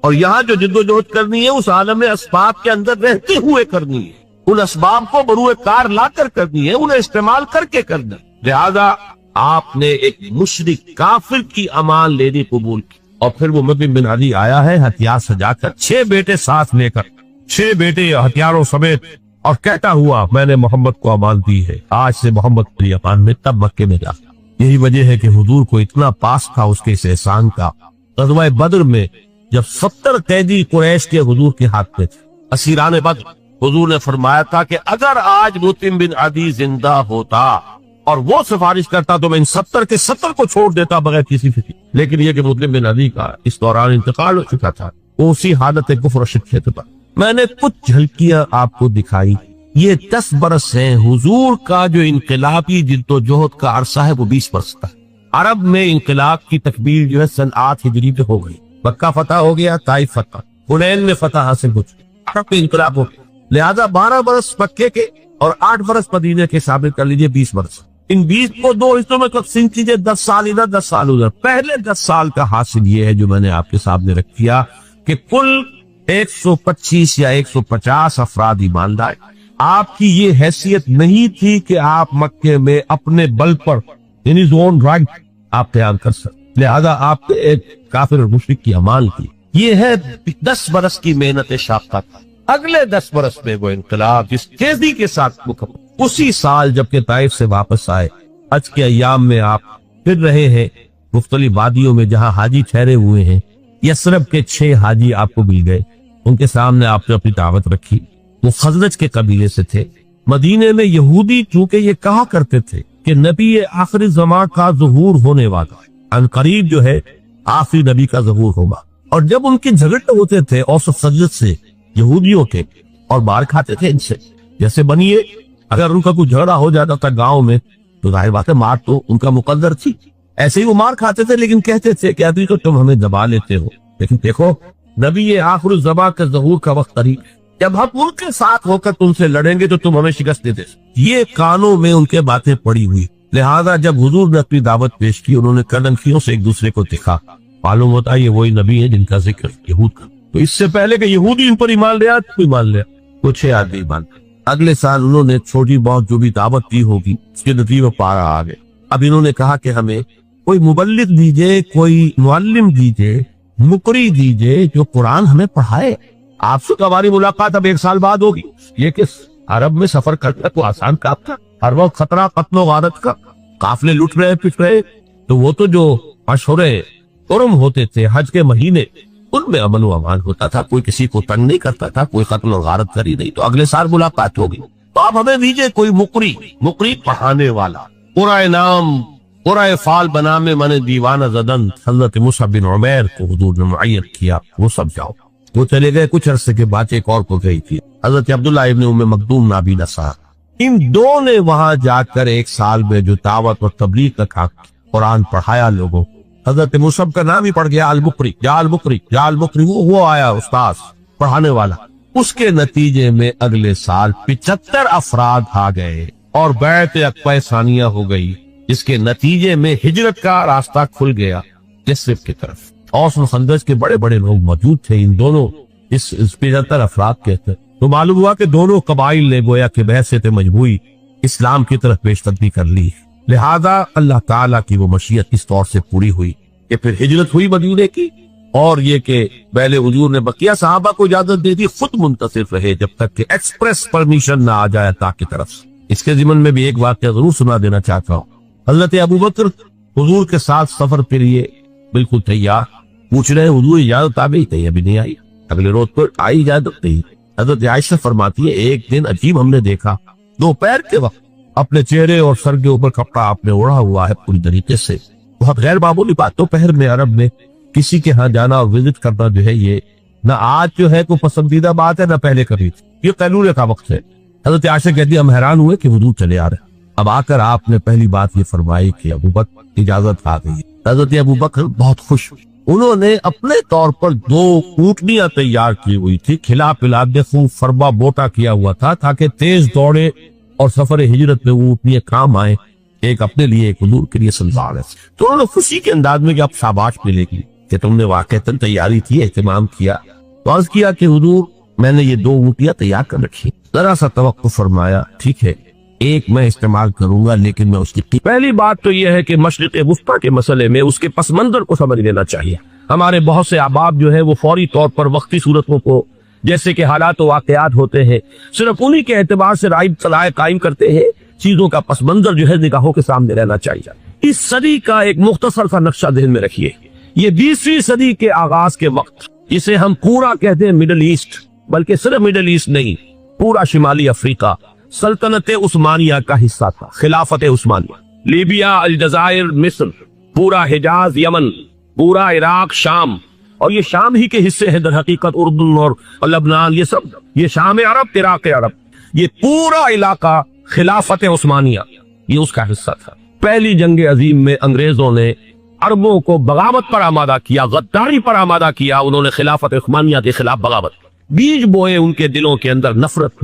اور یہاں جو جدوجہد کرنی ہے اس عالم اسباب کے اندر رہتے ہوئے کرنی ہے. ان اسباب کو بروئے کار لا کر کرنی ہے, انہیں استعمال کر کے کرنا. لہذا آپ نے ایک مشرک کافر کی امان لینی قبول کی, اور پھر وہ مطعم بن عدی آیا ہے ہتھیار سجا کر, 6 بیٹے ساتھ لے کر, 6 بیٹے ہتھیاروں سمیت, اور کہتا ہوا میں نے محمد کو امان دی ہے, آج سے محمد کی امان میں, تب مکے میں جا. یہی وجہ ہے کہ حضور کو اتنا پاس تھا اس کے اس احسان کا. غزوہ بدر میں جب 70 قیدی قریش کے حضور کے ہاتھ میں تھے, اسیران بدر, حضور نے فرمایا تھا کہ اگر آج مطعم بن عدی زندہ ہوتا اور وہ سفارش کرتا تو میں ان 70 کے 70 کو چھوڑ دیتا بغیر کسی فکر. لیکن یہ کہ مطعم بن عدی کا اس دوران انتقال ہو چکا تھا, وہ اسی حالت کفر و شرک میں تھا. میں نے کچھ جھلکیاں آپ کو دکھائی. یہ 10 برس ہیں. حضور کا جو انقلابی جدوجہد کا عرصہ ہے وہ 20 برس کا. عرب میں انقلاب کی تکبیر جو ہے سن 8 ہجری پہ ہو گئی. مکہ فتح ہو گیا, طائف فتح, حنین میں فتح حاصل ہو چکی, عرب میں انقلاب ہو گیا. لہذا 12 برس مکے کے اور 8 برس مدینے کے ثابت کر لیجئے 20 برس. ان 20 کو 2 حصوں میں تقسیم کیجئے، 10 سال ادھر 10 سال ادھر. پہلے 10 سال کا حاصل یہ ہے جو میں نے آپ کے سامنے رکھ دیا کہ کل 125 یا 150 افراد ایمان لائے. آپ کی یہ حیثیت نہیں تھی کہ آپ مکے میں اپنے بل پر یعنی زون رائٹ آپ قیام کر سکتے، لہذا آپ نے ایک کافر اور مشرک کی امان کی. یہ ہے 10 برس کی محنت شاقہ کا. اگلے 10 برس میں وہ انقلاب جس تیزی کے ساتھ مکمل. اسی سال جب کہ طائف سے واپس آئے، حج کے ایام میں آپ پھر رہے ہیں مختلف وادیوں میں جہاں حاجی ٹھہرے ہوئے ہیں. یثرب کے 6 حاجی آپ کو مل گئے، ان کے سامنے آپ نے اپنی دعوت رکھی. وہ خزرج کے قبیلے سے تھے. مدینے میں یہودی چونکہ یہ کہا کرتے تھے کہ نبی آخری زمان کا ظہور ہونے والا ہے، ان قریب جو ہے آخری نبی کا ظہور ہوگا. اور جب ان کے جھگڑے ہوتے تھے اوس و خزرج سے یہودیوں کے، اور مار کھاتے تھے ان سے، جیسے بنیے اگر ان کا کوئی جھگڑا ہو جاتا تھا گاؤں میں تو ظاہر بات ہے مار تو ان کا مقدر تھی، ایسے ہی وہ مار کھاتے تھے. لیکن کہتے تھے کہ ابھی تو تم ہمیں دبا لیتے ہو، لیکن دیکھو نبی آخر الزمان کا ظہور کا وقت قریب ہے، جب ہم ان کے ساتھ ہو کر تم سے لڑیں گے تو تم ہمیں شکست دیتے. یہ کانوں میں ان کے باتیں پڑی ہوئی. لہذا جب حضور نے اپنی دعوت پیش کی، انہوں نے کڑنکیوں سے ایک دوسرے کو دکھا. معلوم ہوتا ہے یہ وہی نبی ہے جن کا ذکر یہود کا. تو اس سے پہلے کہ یہودی ان پر ایمان لیا تو ایمان لیا کچھ آدمی ایمان. اگلے سال انہوں نے چھوٹی بہت جو بھی دعوت دی ہوگی اس کے نتیجے میں پارا آ گئے. اب انہوں نے کہا کہ ہمیں کوئی مبلغ دیجئے، کوئی معلم دیجئے، مقری دیجئے جو قرآن ہمیں پڑھائے. آپ سے ہماری ملاقات اب 1 سال بعد ہوگی. یہ کہ عرب میں سفر کرنا تو آسان کام تھا، ہر وقت خطرہ قتل و غارت کا، قافلے لٹ رہے پٹ رہے. تو وہ تو جو مشہور حرم ہوتے تھے حج کے مہینے، ان میں امن و امان ہوتا تھا، کوئی کسی کو تنگ نہیں کرتا تھا، کوئی قتل و غارت کری نہیں. تو اگلے سال ملاقات ہوگی. تو آپ ہمیں دیجئے کوئی مقری پڑھانے والا. قرآن نام قرآن فال بنا میں من دیوانہ زدن حضرت مصعب بن عمیر کو حضور نے معین کیا، وہ سب جاؤ. وہ چلے گئے. کچھ عرصے کے بعد ایک اور کو گئی تھی حضرت عبداللہ ابن ام مکتوم نابینا صاحب. ان دو نے وہاں جا کر 1 سال میں جو دعوت اور تبلیغ کا کام قرآن پڑھایا لوگوں. حضرت مصعب کا نام ہی پڑ گیا المقری وہ آیا استاذ پڑھانے والا. اس کے نتیجے میں اگلے سال 75 افراد آ گئے اور بیعت عقبہ ثانیہ ہو گئی، جس کے نتیجے میں ہجرت کا راستہ کھل گیا یثرب کی طرف. اوس و خزرج کے بڑے بڑے لوگ موجود تھے. ان دونوں اس 75 افراد کے تھے. تو معلوم ہوا کہ دونوں قبائل نے گویا کہ بحثیت مجموعی اسلام کی طرف پیش قدمی کر لی. لہذا اللہ تعالیٰ کی وہ مشیت اس طور سے پوری ہوئی کہ پھر ہجرت ہوئی مدینے کی. اور یہ کہ پہلے حضور نے بقیہ صحابہ کو اجازت دے دی، خود منتصر رہے جب تک کہ ایکسپریس پرمیشن نہ آ جائے عطا کی طرف سے. اس کے ضمن میں بھی ایک واقعہ ضرور سنا دینا چاہتا ہوں. حضرت ابوبکر حضور کے ساتھ سفر کے لیے بالکل تیار، پوچھ رہے حضور اجازت آ گئی؟ کہیں ابھی نہیں آئی. اگلے روز پر آئی اجازت نہیں. حضرت عائشہ فرماتی ہے ایک دن عجیب ہم نے دیکھا، دوپہر کے وقت اپنے چہرے اور سر کے اوپر کپڑا آپ نے اوڑھا ہوا ہے پوری طریقے سے. بہت غیر معمولی بات. دوپہر میں عرب میں کسی کے ہاں جانا اور وزٹ کرنا جو ہے یہ نہ آج جو ہے کوئی پسندیدہ بات ہے نہ پہلے کبھی تھی. یہ قیلولے کا وقت ہے. حضرت عائشہ کہتی ہے ہم حیران ہوئے کہ حضور چلے آ رہے. اب آ کر آپ نے پہلی بات یہ فرمائی کہ ابوبکر اجازت آ گئی. حضرت ابوبکر بہت خوش. انہوں نے اپنے طور پر 2 اونٹنیاں تیار کی ہوئی تھی، کھلا پلا کے خوب فربا بوٹا کیا ہوا تھا تاکہ تیز دوڑے اور سفر ہجرت میں وہ اونٹنیاں کام آئیں، ایک اپنے لیے ایک حضور کے لیے سنبھال ہے. تو انہوں نے خوشی کے انداز میں کہ اب شاباش ملے گی کہ تم نے واقعتاً تیاری کی، اہتمام کیا. تو عرض کیا کہ حضور میں نے یہ 2 اونٹیاں تیار کر رکھی، ذرا سا توقع فرمایا. ٹھیک ہے ایک میں استعمال کروں گا، لیکن میں اس کی پہلی بات تو یہ ہے کہ مشرق وسطیٰ کے مسئلے میں اس کے پس منظر کو سمجھ لینا چاہیے. ہمارے بہت سے احباب جو ہے وہ فوری طور پر وقتی صورتوں کو جیسے کہ حالات و واقعات ہوتے ہیں صرف انہی کے اعتبار سے رائے صلاح قائم کرتے ہیں. چیزوں کا پس منظر جو ہے نگاہوں کے سامنے رہنا چاہیے. اس صدی کا ایک مختصر سا نقشہ ذہن میں رکھیے. یہ 20ویں صدی کے آغاز کے وقت اسے ہم پورا کہتے ہیں مڈل ایسٹ، بلکہ صرف مڈل ایسٹ نہیں، پورا شمالی افریقہ سلطنت عثمانیہ کا حصہ تھا. خلافت عثمانیہ، لیبیا، الجزائر، مصر، پورا حجاز، یمن، پورا عراق، شام، اور یہ شام ہی کے حصے ہیں در حقیقت اردن اور لبنان، یہ سب یہ شام عرب، عراق عرب، یہ پورا علاقہ خلافت عثمانیہ یہ اس کا حصہ تھا. پہلی جنگ عظیم میں انگریزوں نے عربوں کو بغاوت پر آمادہ کیا، غداری پر آمادہ کیا. انہوں نے خلافت عثمانیہ کے خلاف بغاوت بیج بوئے ان کے دلوں کے اندر نفرت.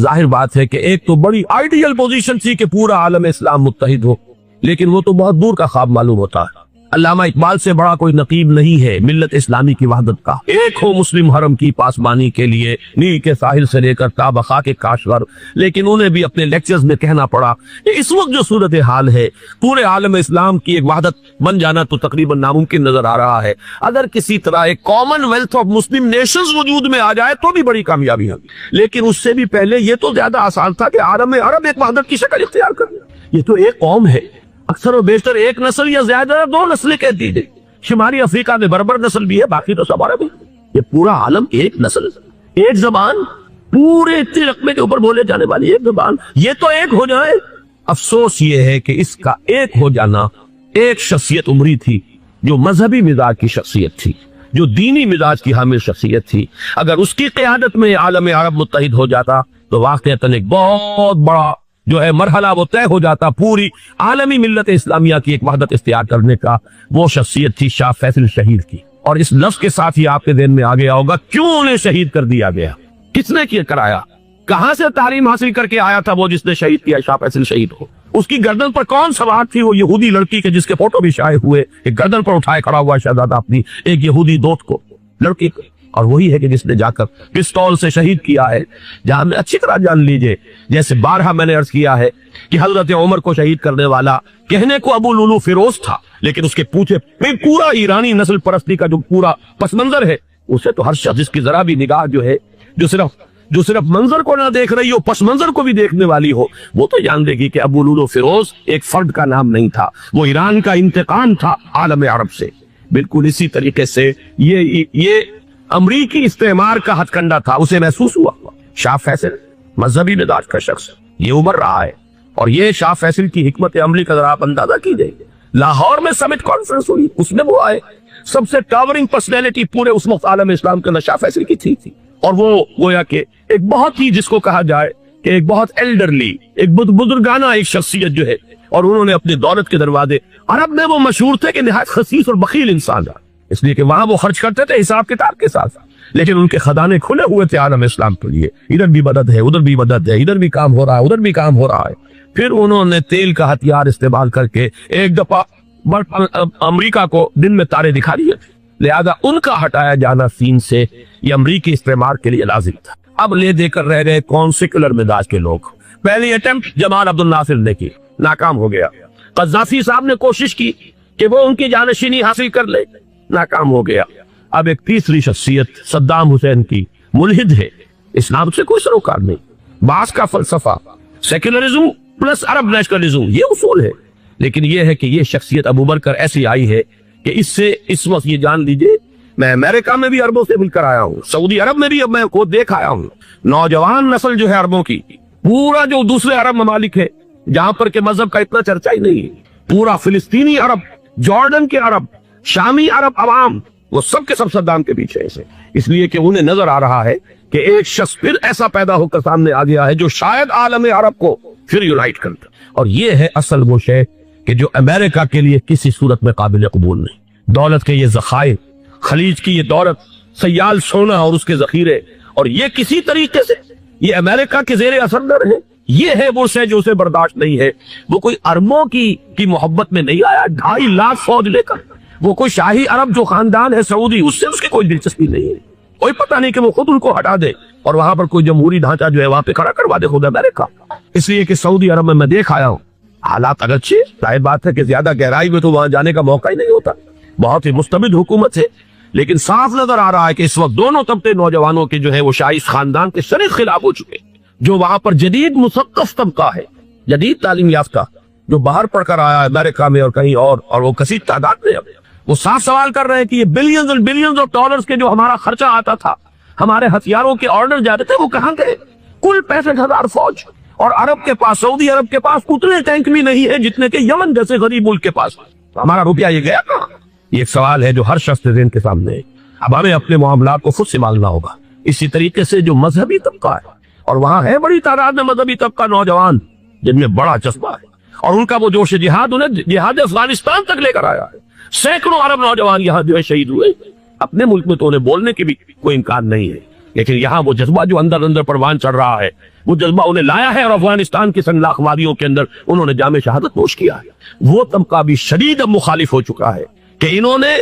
ظاہر بات ہے کہ ایک تو بڑی آئیڈیل پوزیشن تھی کہ پورا عالم اسلام متحد ہو، لیکن وہ تو بہت دور کا خواب معلوم ہوتا ہے۔ علامہ اقبال سے بڑا کوئی نقیب نہیں ہے ملت اسلامی کی وحدت کا، ایک ہو مسلم حرم کی پاسبانی کے لیے نیل کے ساحل سے لے کر تا بخا کے کاشغر۔ لیکن انہیں بھی اپنے لیکچرز میں کہنا پڑا کہ اس وقت جو صورتحال ہے پورے عالم اسلام کی ایک وحدت بن جانا تو تقریباً ناممکن نظر آ رہا ہے۔ اگر کسی طرح ایک common wealth of Muslim nations وجود میں آ جائے تو بھی بڑی کامیابی ہوگی، لیکن اس سے بھی پہلے یہ تو زیادہ آسان تھا کہ عالم عرب ایک وحدت کی شکل اختیار کر لے۔ یہ تو ایک قوم ہے، اکثر و بیشتر ایک نسل یا زیادہ دو نسلیں کہتی ہے۔ شمالی افریقہ میں بربر نسل بھی ہے، باقی تو سب عرب ہے۔ یہ پورا عالم ایک نسل، ایک زبان، پورے اتنے رقبے کے اوپر بولے جانے والی ایک زبان، یہ تو ایک ہو جائے۔ افسوس یہ ہے کہ اس کا ایک ہو جانا ایک شخصیت عمری تھی جو مذہبی مزاج کی شخصیت تھی، جو دینی مزاج کی حامل شخصیت تھی۔ اگر اس کی قیادت میں عالم عرب متحد ہو جاتا تو واقعتاً ایک بہت بڑا جو ہے مرحلہ وہ طے ہو جاتا پوری عالمی ملت اسلامیہ کی ایک وحدت اختیار کرنے کا۔ وہ شخصیت تھی شاہ فیصل شہید کی، اور اس لفظ کے ساتھ ہی آپ کے ذہن میں آ گیا ہوگا کیوں انہیں شہید کر دیا گیا، کس نے کیا کرایا، کہاں سے تعلیم حاصل کر کے آیا تھا وہ جس نے شہید کیا شاہ فیصل شہید کو، اس کی گردن پر کون سوار تھی، وہ یہودی لڑکی کے جس کے فوٹو بھی شائع ہوئے، ایک گردن پر اٹھائے کھڑا ہوا شہزادہ اپنی ایک یہودی دوست کو، لڑکی کو، اور وہی ہے کہ جس نے جا کر پستول سے شہید کیا ہے۔ جہاں میں اچھی طرح جان لیجئے، جیسے بارہا میں نے عرض کیا ہے کہ حضرت عمر کو شہید کرنے والا کہنے کو ابو لولو فیروز تھا، لیکن اس کے پیچھے پورا ایرانی نسل پرستی کا جو پورا پس منظر ہے، اسے تو ہر شخص جس کی ذرا بھی نگاہ جو ہے جو صرف منظر کو نہ دیکھ رہی ہو، پس منظر کو بھی دیکھنے والی ہو، وہ تو جان دے گی کہ ابو لولو فیروز ایک فرد کا نام نہیں تھا، وہ ایران کا انتقام تھا عالم عرب سے۔ بالکل اسی طریقے سے یہ امریکی استعمار کا ہتھ کنڈا تھا، اسے محسوس ہوا۔ شاہ فیصل مذہبی مزاج کا شخص یہ ابھر رہا ہے، اور یہ شاہ فیصل کی حکمت عملی کا ذرا آپ اندازہ کیجئے۔ لاہور میں سمٹ کانفرنس ہوئی، اس میں وہ آئے، سب سے ٹاورنگ پرسنالٹی پورے اس وقت عالم اسلام کے اندر شاہ فیصل کی تھی، اور وہ گویا کہ ایک بہت ہی جس کو کہا جائے کہ ایک بہت ایلڈرلی، ایک بزرگانہ ایک شخصیت جو ہے، اور انہوں نے اپنے دولت کے دروازے، عرب میں وہ مشہور تھے کہ نہایت خسیس اور بخیل انسان تھا، اس لیے کہ وہاں وہ خرچ کرتے تھے حساب کتاب کے ساتھ، لیکن ان کے خزانے کھلے ہوئے تھے عالم اسلام کے لیے، ادھر بھی مدد ہے، ادھر بھی مدد ہے، ادھر بھی کام ہو رہا ہے، ادھر بھی کام ہو رہا ہے۔ پھر انہوں نے تیل کا ہتھیار استعمال کر کے ایک دفعہ امریکہ کو دن میں تارے دکھا دیے تھے، لہذا ان کا ہٹایا جانا سین سے یہ امریکی استعمار کے لیے لازم تھا۔ اب لے دے کر رہ گئے کون؟ سیکولر مزاج کے لوگ۔ پہلی اٹمپٹ جمال عبد الناصر نے کی، ناکام ہو گیا۔ قذافی صاحب نے کوشش کی کہ وہ ان کی جانشینی حاصل کر لے، ناکام ہو گیا۔ اب ایک تیسری شخصیت صدام حسین کی، ملحد ہے، اسلام سے کوئی سروکار نہیں، بعث کا فلسفہ، سیکولرزم پلس عرب نیشنلزم، یہ اصول ہے، لیکن یہ ہے کہ یہ شخصیت ابو بکر ایسی آئی ہے کہ اس سے اس وقت یہ جان لیجئے، میں امریکہ میں بھی عربوں سے مل کر آیا ہوں، سعودی عرب میں بھی اب میں کو دیکھ آیا ہوں، نوجوان نسل جو ہے عربوں کی، پورا جو دوسرے عرب ممالک ہے جہاں پر کہ مذہب کا اتنا چرچا ہی نہیں ہے، پورا فلسطینی عرب، جارڈن کے عرب، شامی عرب عوام، وہ سب کے سب صدام کے پیچھے ہیں، اس لیے کہ انہیں نظر آ رہا ہے کہ ایک شخص پھر ایسا پیدا ہو کر سامنے آ گیا ہے جو شاید عالم عرب کو پھر یونائٹ کرتا، اور یہ ہے اصل وہ شے کہ جو امریکہ کے لیے کسی صورت میں قابل قبول نہیں۔ دولت کے یہ ذخائر، خلیج کی یہ دولت، سیال سونا اور اس کے ذخیرے، اور یہ کسی طریقے سے یہ امریکہ کے زیر اثر نہ رہے، یہ ہے وہ شے جو اسے برداشت نہیں ہے۔ وہ کوئی اربوں کی محبت میں نہیں آیا 2.5 لاکھ فوج لے کر، وہ کوئی شاہی عرب جو خاندان ہے سعودی، اس سے اس کی کوئی دلچسپی نہیں ہے، کوئی پتہ نہیں کہ وہ خود ان کو ہٹا دے اور وہاں پر کوئی جمہوری ڈھانچہ جو ہے وہاں پہ کھڑا کروا دے خود امریکہ۔ اس لیے کہ سعودی عرب میں دیکھ آیا ہوں، حالات اگرچہ ظاہر بات ہے کہ زیادہ گہرائی میں تو وہاں جانے کا موقع ہی نہیں ہوتا، بہت ہی مستبد حکومت ہے، لیکن صاف نظر آ رہا ہے کہ اس وقت دونوں طبقے نوجوانوں کے جو ہے وہ شاہی خاندان کے شریک خلاف ہو چکے، جو وہاں پر جدید مثقف طبقہ ہے، جدید تعلیم یافتہ، جو باہر پڑھ کر آیا ہے امریکہ میں اور کہیں اور وہ کثیر تعداد میں، وہ صاف سوال کر رہے ہیں کہ یہ بلینز اور بلینز آف ڈالرز کے جو ہمارا خرچہ آتا تھا، ہمارے ہتھیاروں کے آرڈر جاتے تھے، وہ کہاں گئے؟ کل 65,000 فوج، اور عرب کے پاس، سعودی عرب کے پاس اتنے ٹینک بھی نہیں ہے جتنے کہ یمن جیسے غریب ملک کے پاس، ہمارا روپیہ یہ گیا کہاں؟ یہ ایک سوال ہے جو ہر شخص کے ذہن کے سامنے ہے۔ اب ہمیں اپنے معاملات کو خود سنبھالنا ہوگا۔ اسی طریقے سے جو مذہبی طبقہ ہے، اور وہاں ہے بڑی تعداد میں مذہبی طبقہ نوجوان جن میں بڑا جذبہ ہے، اور ان کا وہ جوش جہاد انہیں جہاد افغانستان تک لے کر آیا ہے۔ سینکڑوں عرب نوجوان یہاں جو ہے شہید ہوئے، اپنے ملک میں تو انہیں بولنے کی بھی کوئی امکان نہیں ہے، لیکن یہاں وہ جذبہ جو اندر اندر پروان چڑھ رہا ہے وہ جذبہ انہیں لایا ہے اور افغانستان کی سنگلاخ وادیوں کے اندر انہوں نے جام شہادت نوش کیا ہے۔ وہ طبقہ بھی شدید اب مخالف ہو چکا ہے کہ انہوں نے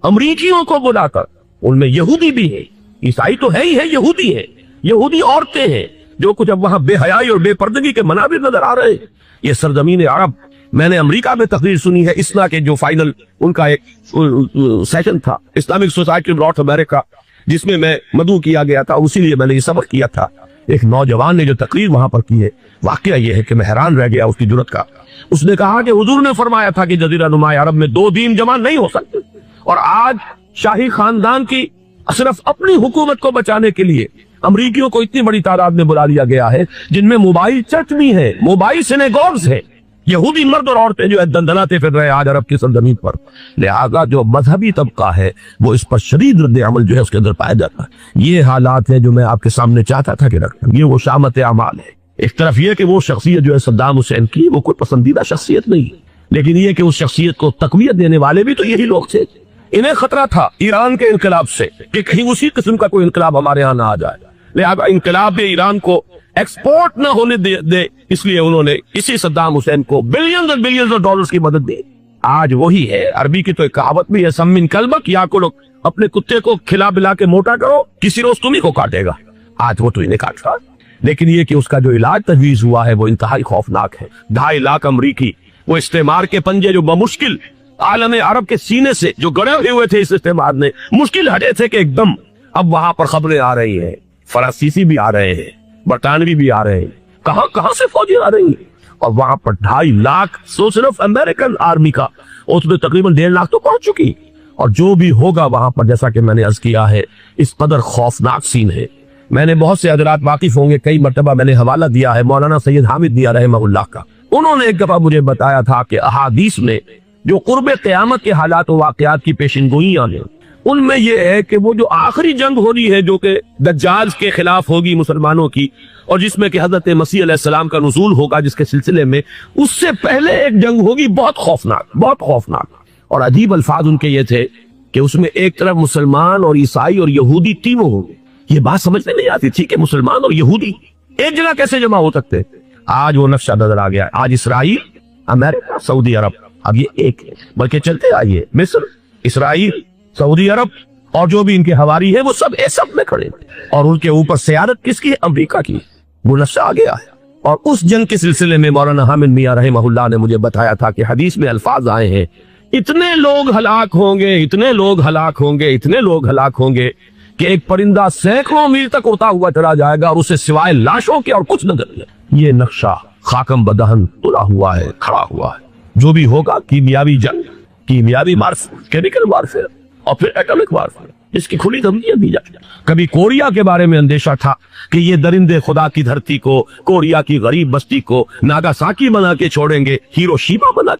امریکیوں کو بلا کر، ان میں یہودی بھی ہیں، عیسائی تو ہے ہی ہے، یہودی ہیں، یہودی عورتیں ہیں جو کچھ اب وہاں بے حیائی اور بے پردگی کے مناظر نظر آ رہے ہیں۔ یہ سرزمین عرب، میں نے امریکہ میں تقریر سنی ہے اسنا کے جو فائنل ان کا ایک سیشن تھا اسلامک سوسائٹی آف نارتھ امریکہ، جس میں میں مدعو کیا گیا تھا، اسی لیے میں نے یہ سبق کیا تھا۔ ایک نوجوان نے جو تقریر وہاں پر کی ہے، واقعہ یہ ہے کہ میں حیران رہ گیا اس کی جرأت کا۔ اس نے کہا کہ حضور نے فرمایا تھا کہ جزیرہ نما عرب میں دو دین جمع نہیں ہو سکتے، اور آج شاہی خاندان کی صرف اپنی حکومت کو بچانے کے لیے امریکیوں کو اتنی بڑی تعداد میں بلا لیا گیا ہے، جن میں موبائل چرچ بھی ہے، موبائل سینیگوگز ہے، یہودی مرد اور عورتیں جو ہے دندناتے پھر رہے آج عرب کی سرزمین پر۔ لہذا جو مذہبی طبقہ ہے وہ اس پر شدید رد عمل جو ہے اس کے اندر پایا جاتا ہے۔ یہ حالات ہیں جو میں آپ کے سامنے چاہتا تھا کہ رکھوں۔ یہ وہ شامت اعمال ہے۔ ایک طرف یہ کہ وہ شخصیت جو ہے صدام حسین کی وہ کوئی پسندیدہ شخصیت نہیں، لیکن یہ کہ اس شخصیت کو تقویت دینے والے بھی تو یہی لوگ تھے۔ انہیں خطرہ تھا ایران کے انقلاب سے کہ کہیں اسی قسم کا کوئی انقلاب ہمارے ہاں نہ آ جائے، لہذا انقلاب ایران کو ایکسپورٹ نہ ہونے دے، اس لیے انہوں نے اسی صدام حسین کو بلینز اور بلینز آف ڈالرز کی مدد دی۔ آج وہی ہے، عربی کی تو ایک کہاوت بھی ہے، سم من کلبک یا کو اپنے کتے کو کھلا بلا کے موٹا کرو، کسی روز تمہیں کو کاٹے گا۔ آج وہ تو انہیں کاٹ رہا ہے، لیکن یہ کہ اس کا جو علاج تجویز ہوا ہے وہ انتہائی خوفناک ہے۔ 2.5 لاکھ امریکی وہ استعمار کے پنجے جو بمشکل عالم عرب کے سینے سے جو گڑے ہوئے تھے اس استعمار نے مشکل ہٹے تھے کہ ایک دم اب وہاں پر خبریں آ رہی ہیں، فرانسیسی بھی آ رہے ہیں، برطانوی بھی آ رہے ہیں، کہاں سے فوجی آ رہی ہیں، اور وہاں پر 2.5 لاکھ سو صرف امریکن آرمی کا، اس میں تقریباً 1.5 لاکھ تو پہنچ چکی، اور جو بھی ہوگا وہاں پر جیسا کہ میں نے عرض کیا ہے اس قدر خوفناک سین ہے۔ میں نے بہت سے حضرات واقف ہوں گے، کئی مرتبہ میں نے حوالہ دیا ہے مولانا سید حامد دیا رحمہ اللہ کا، انہوں نے ایک دفعہ مجھے بتایا تھا کہ احادیث میں جو قرب قیامت کے حالات و واقعات کی پیشن گوئیاں ہیں ان میں یہ ہے کہ وہ جو آخری جنگ ہو رہی ہے جو کہ دجال کے خلاف ہوگی مسلمانوں کی، اور جس میں کہ حضرت مسیح علیہ السلام کا نزول ہوگا، جس کے سلسلے میں اس سے پہلے ایک جنگ ہوگی بہت خوفناک، اور عجیب الفاظ ان کے یہ تھے کہ اس میں ایک طرف مسلمان اور عیسائی اور یہودی تینوں ہوں گے۔ یہ بات سمجھ میں نہیں آتی تھی کہ مسلمان اور یہودی ایک جگہ کیسے جمع ہو سکتے۔ آج وہ نقشہ نظر آ گیا، آج اسرائیل، امریکہ، سعودی عرب اب یہ ایک ہے، بلکہ چلتے آئیے مصر، اسرائیل، سعودی عرب اور جو بھی ان کے حواری ہے وہ سب سب میں کھڑے ہیں، اور ان کے اوپر سیادت کس کی ہے؟ امریکہ کی۔ وہ نقشہ آ گیا ہے، اور اس جنگ کے سلسلے میں مولانا حامد میاں رحمہ اللہ نے مجھے بتایا تھا کہ حدیث میں الفاظ آئے ہیں، اتنے لوگ ہلاک ہوں گے کہ ایک پرندہ سینکڑوں میل تک اڑتا ہوا چلا جائے گا اور اسے سوائے لاشوں کے اور کچھ نظر نہیں۔ یہ نقشہ خاکم بدہن تلا ہوا ہے، کھڑا ہوا ہے۔ جو بھی ہوگا کیمیاوی جنگ، کیمیاوی وارفیئر، کیمیکل وارفیئر اور پھر ایٹمک وارفیئر، اس کی کھلی دھمکیاں دی جاتی ہیں۔ کبھی کوریا کے بارے میں اندیشہ تھا کہ یہ درندے خدا کی دھرتی کو، کوریا کی غریب بستی کو ناگاساکی بنا کے چھوڑیں گے، ہیروشیما بنا